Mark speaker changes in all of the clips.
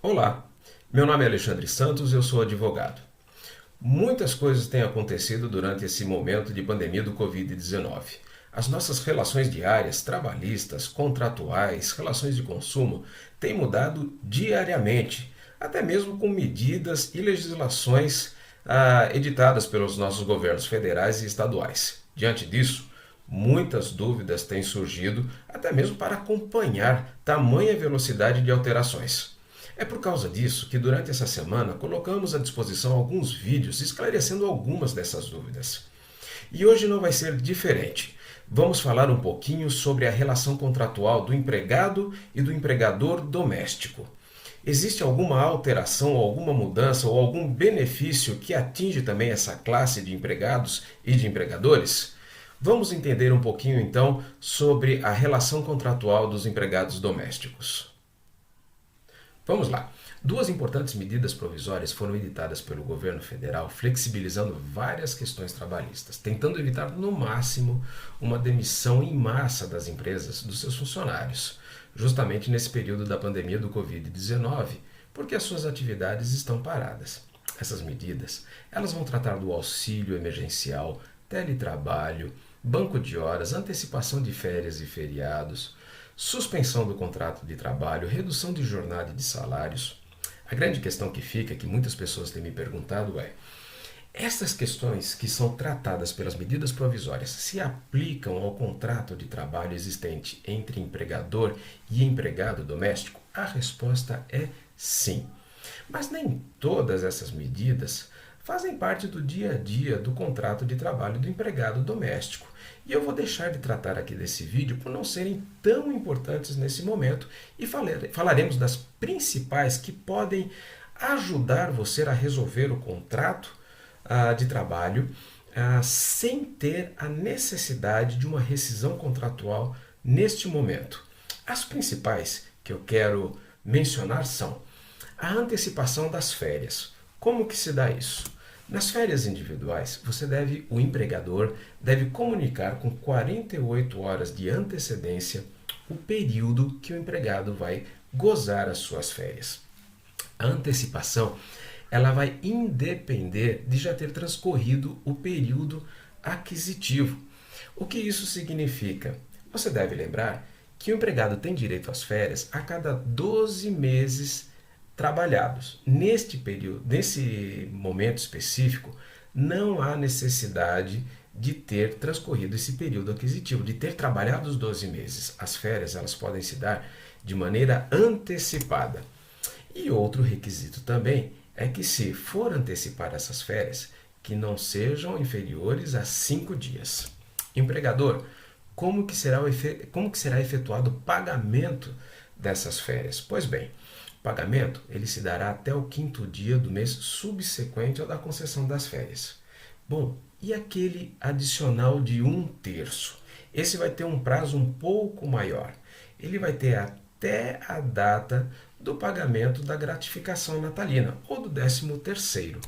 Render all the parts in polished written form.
Speaker 1: Olá, meu nome é Alexandre Santos e eu sou advogado. Muitas coisas têm acontecido durante esse momento de pandemia do Covid-19. As nossas relações diárias, trabalhistas, contratuais, relações de consumo têm mudado diariamente, até mesmo com medidas e legislações editadas pelos nossos governos federais e estaduais. Diante disso, muitas dúvidas têm surgido, até mesmo para acompanhar tamanha velocidade de alterações. É por causa disso que durante essa semana colocamos à disposição alguns vídeos esclarecendo algumas dessas dúvidas. E hoje não vai ser diferente. Vamos falar um pouquinho sobre a relação contratual do empregado e do empregador doméstico. Existe alguma alteração, alguma mudança ou algum benefício que atinge também essa classe de empregados e de empregadores? Vamos entender um pouquinho então sobre a relação contratual dos empregados domésticos. Vamos lá. Duas importantes medidas provisórias foram editadas pelo governo federal, flexibilizando várias questões trabalhistas, tentando evitar no máximo uma demissão em massa das empresas dos seus funcionários, justamente nesse período da pandemia do Covid-19, porque as suas atividades estão paradas. Essas medidas, elas vão tratar do auxílio emergencial, teletrabalho, banco de horas, antecipação de férias e feriados, suspensão do contrato de trabalho, redução de jornada e de salários. A grande questão que fica, que muitas pessoas têm me perguntado é: essas questões que são tratadas pelas medidas provisórias se aplicam ao contrato de trabalho existente entre empregador e empregado doméstico? A resposta é sim. Mas nem todas essas medidas fazem parte do dia a dia do contrato de trabalho do empregado doméstico. E eu vou deixar de tratar aqui desse vídeo por não serem tão importantes nesse momento e falaremos das principais que podem ajudar você a resolver o contrato de trabalho sem ter a necessidade de uma rescisão contratual neste momento. As principais que eu quero mencionar são a antecipação das férias. Como que se dá isso? Nas férias individuais, o empregador deve comunicar com 48 horas de antecedência o período que o empregado vai gozar as suas férias. A antecipação, ela vai independer de já ter transcorrido o período aquisitivo. O que isso significa? Você deve lembrar que o empregado tem direito às férias a cada 12 meses trabalhados. Neste período, nesse momento específico, não há necessidade de ter transcorrido esse período aquisitivo, de ter trabalhado os 12 meses. As férias, elas podem se dar de maneira antecipada. E outro requisito também é que, se for antecipar essas férias, que não sejam inferiores a 5 dias. Empregador, como que será efetuado o pagamento dessas férias? Pois bem, o pagamento ele se dará até o 5º dia do mês subsequente ao da concessão das férias. Bom, e aquele adicional de 1/3? Esse vai ter um prazo um pouco maior. Ele vai ter até a data do pagamento da gratificação natalina ou do 13º.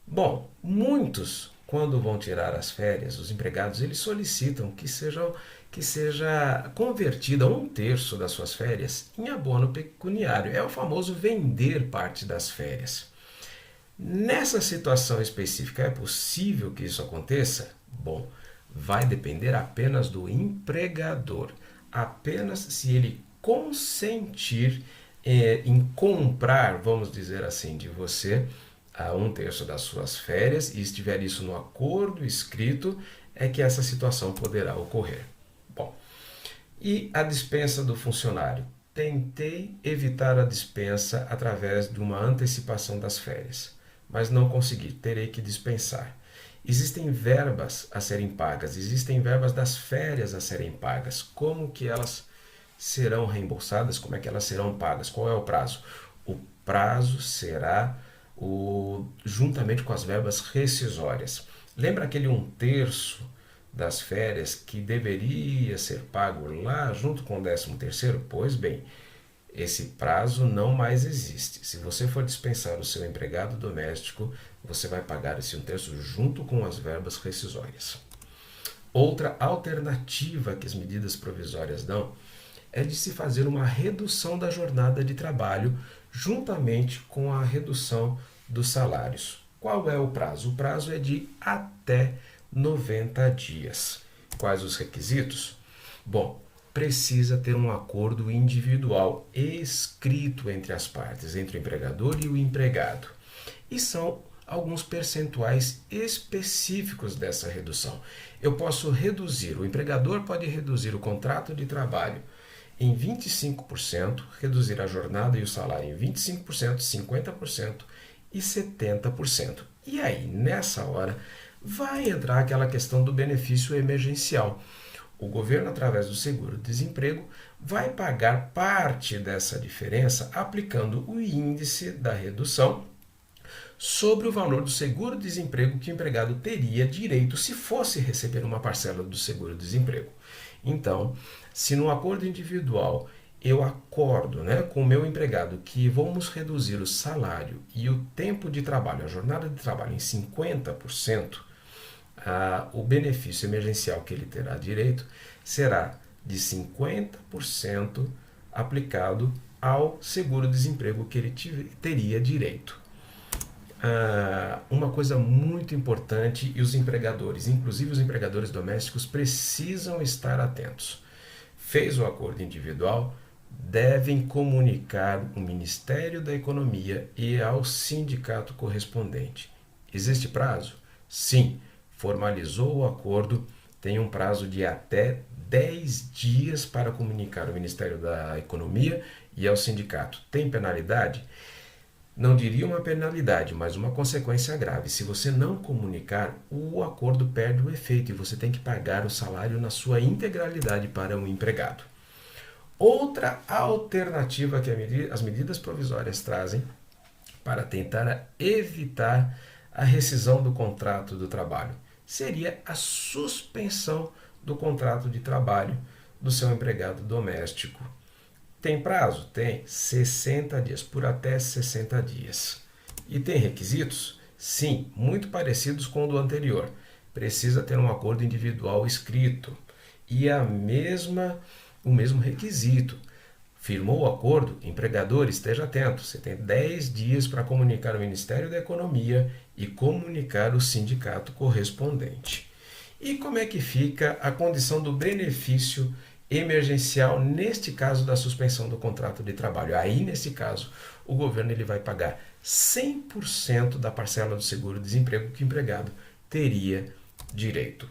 Speaker 1: Bom, muitos, quando vão tirar as férias, os empregados eles solicitam que seja convertida 1/3 das suas férias em abono pecuniário. É o famoso vender parte das férias. Nessa situação específica, é possível que isso aconteça? Bom, vai depender apenas do empregador. Apenas se ele consentir em comprar, vamos dizer assim, de você a 1/3 das suas férias e estiver isso no acordo escrito, é que essa situação poderá ocorrer. Bom, e a dispensa do funcionário? Tentei evitar a dispensa através de uma antecipação das férias, mas não consegui, terei que dispensar. Existem verbas a serem pagas, existem verbas das férias a serem pagas. Como que elas serão reembolsadas? Como é que elas serão pagas? Qual é o prazo? O prazo será juntamente com as verbas rescisórias. Lembra aquele 1/3 das férias que deveria ser pago lá junto com o 13º? Pois bem, esse prazo não mais existe. Se você for dispensar o seu empregado doméstico, você vai pagar esse 1/3 junto com as verbas rescisórias. Outra alternativa que as medidas provisórias dão é de se fazer uma redução da jornada de trabalho juntamente com a redução dos salários. Qual é o prazo? O prazo é de até 90 dias. Quais os requisitos? Bom, precisa ter um acordo individual escrito entre as partes, entre o empregador e o empregado. E são alguns percentuais específicos dessa redução. Eu posso reduzir, o empregador pode reduzir o contrato de trabalho em 25%, reduzir a jornada e o salário em 25%, 50% e 70%. E aí, nessa hora, vai entrar aquela questão do benefício emergencial. O governo, através do seguro-desemprego, vai pagar parte dessa diferença aplicando o índice da redução sobre o valor do seguro-desemprego que o empregado teria direito se fosse receber uma parcela do seguro-desemprego. Então, se no acordo individual eu acordo, com o meu empregado que vamos reduzir o salário e o tempo de trabalho, a jornada de trabalho em 50%, o benefício emergencial que ele terá direito será de 50% aplicado ao seguro-desemprego que ele teria direito. Uma coisa muito importante, e os empregadores, inclusive os empregadores domésticos, precisam estar atentos. Fez o acordo individual, devem comunicar ao Ministério da Economia e ao sindicato correspondente. Existe prazo? Sim. Formalizou o acordo, tem um prazo de até 10 dias para comunicar ao Ministério da Economia e ao sindicato. Tem penalidade? Não diria uma penalidade, mas uma consequência grave. Se você não comunicar, o acordo perde o efeito e você tem que pagar o salário na sua integralidade para o empregado. Outra alternativa que as medidas provisórias trazem para tentar evitar a rescisão do contrato do trabalho seria a suspensão do contrato de trabalho do seu empregado doméstico. Tem prazo? Tem 60 dias, por até 60 dias. E tem requisitos? Sim, muito parecidos com o do anterior. Precisa ter um acordo individual escrito e o mesmo requisito. Firmou o acordo? Empregador, esteja atento. Você tem 10 dias para comunicar ao Ministério da Economia e comunicar o sindicato correspondente. E como é que fica a condição do benefício emergencial neste caso da suspensão do contrato de trabalho? Aí, nesse caso, o governo ele vai pagar 100% da parcela do seguro-desemprego que o empregado teria direito.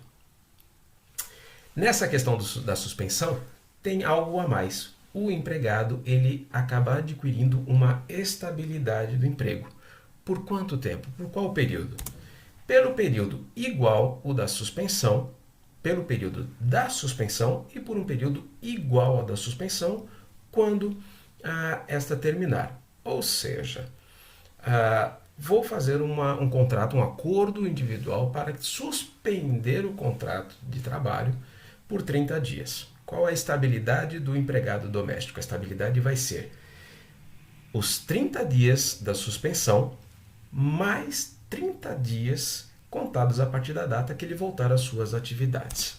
Speaker 1: Nessa questão da suspensão, tem algo a mais. O empregado ele acaba adquirindo uma estabilidade do emprego. Por quanto tempo? Por qual período? Pelo período igual o da suspensão, pelo período da suspensão e por um período igual ao da suspensão quando esta terminar. Ou seja, vou fazer um contrato, um acordo individual para suspender o contrato de trabalho por 30 dias. Qual é a estabilidade do empregado doméstico? A estabilidade vai ser os 30 dias da suspensão mais 30 dias contados a partir da data que ele voltar às suas atividades.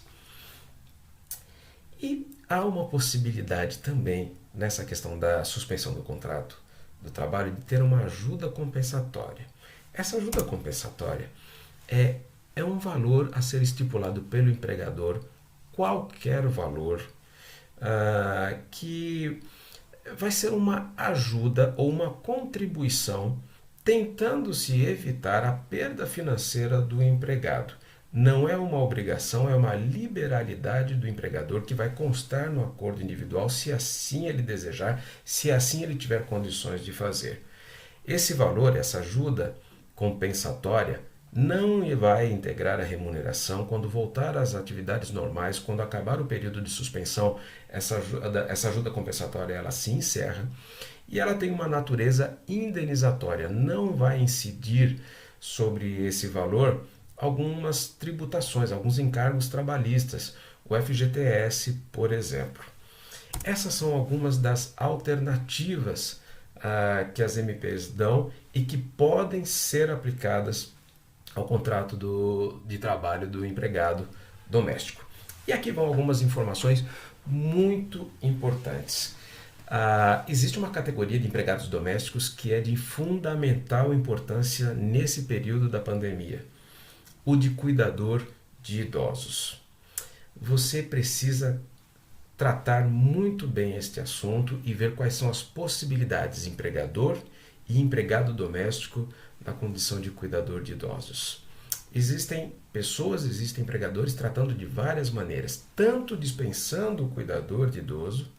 Speaker 1: E há uma possibilidade também, nessa questão da suspensão do contrato do trabalho, de ter uma ajuda compensatória. Essa ajuda compensatória é um valor a ser estipulado pelo empregador, qualquer valor, que vai ser uma ajuda ou uma contribuição tentando-se evitar a perda financeira do empregado. Não é uma obrigação, é uma liberalidade do empregador que vai constar no acordo individual, se assim ele desejar, se assim ele tiver condições de fazer. Esse valor, essa ajuda compensatória, não vai integrar a remuneração quando voltar às atividades normais, quando acabar o período de suspensão, essa ajuda compensatória ela se encerra e ela tem uma natureza indenizatória, não vai incidir sobre esse valor algumas tributações, alguns encargos trabalhistas, o FGTS, por exemplo. Essas são algumas das alternativas que as MPs dão e que podem ser aplicadas ao contrato de trabalho do empregado doméstico. E aqui vão algumas informações muito importantes. Existe uma categoria de empregados domésticos que é de fundamental importância nesse período da pandemia: o de cuidador de idosos. Você precisa tratar muito bem este assunto e ver quais são as possibilidades empregador e empregado doméstico na condição de cuidador de idosos. Existem pessoas, existem empregadores tratando de várias maneiras, tanto dispensando o cuidador de idoso,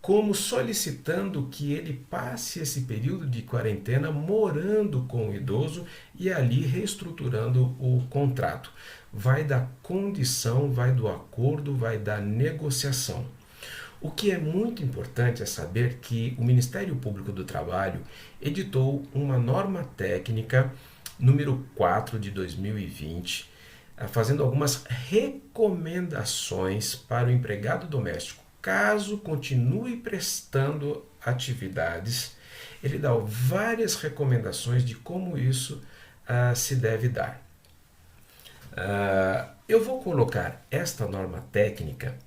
Speaker 1: como solicitando que ele passe esse período de quarentena morando com o idoso e ali reestruturando o contrato. Vai da condição, vai do acordo, vai da negociação. O que é muito importante é saber que o Ministério Público do Trabalho editou uma norma técnica número 4 de 2020, fazendo algumas recomendações para o empregado doméstico. Caso continue prestando atividades, ele dá várias recomendações de como isso se deve dar. Eu vou colocar esta norma técnica,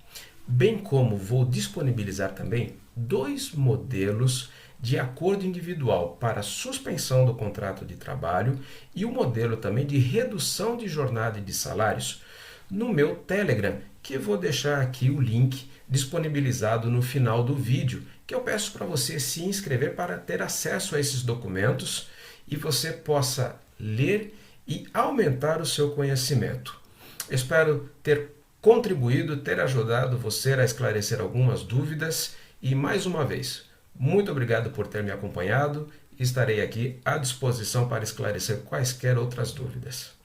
Speaker 1: bem como vou disponibilizar também 2 modelos de acordo individual para suspensão do contrato de trabalho e o modelo também de redução de jornada e de salários no meu Telegram, que eu vou deixar aqui o link disponibilizado no final do vídeo, que eu peço para você se inscrever para ter acesso a esses documentos e você possa ler e aumentar o seu conhecimento. Espero ter contribuído, ter ajudado você a esclarecer algumas dúvidas e, mais uma vez, muito obrigado por ter me acompanhado. Estarei aqui à disposição para esclarecer quaisquer outras dúvidas.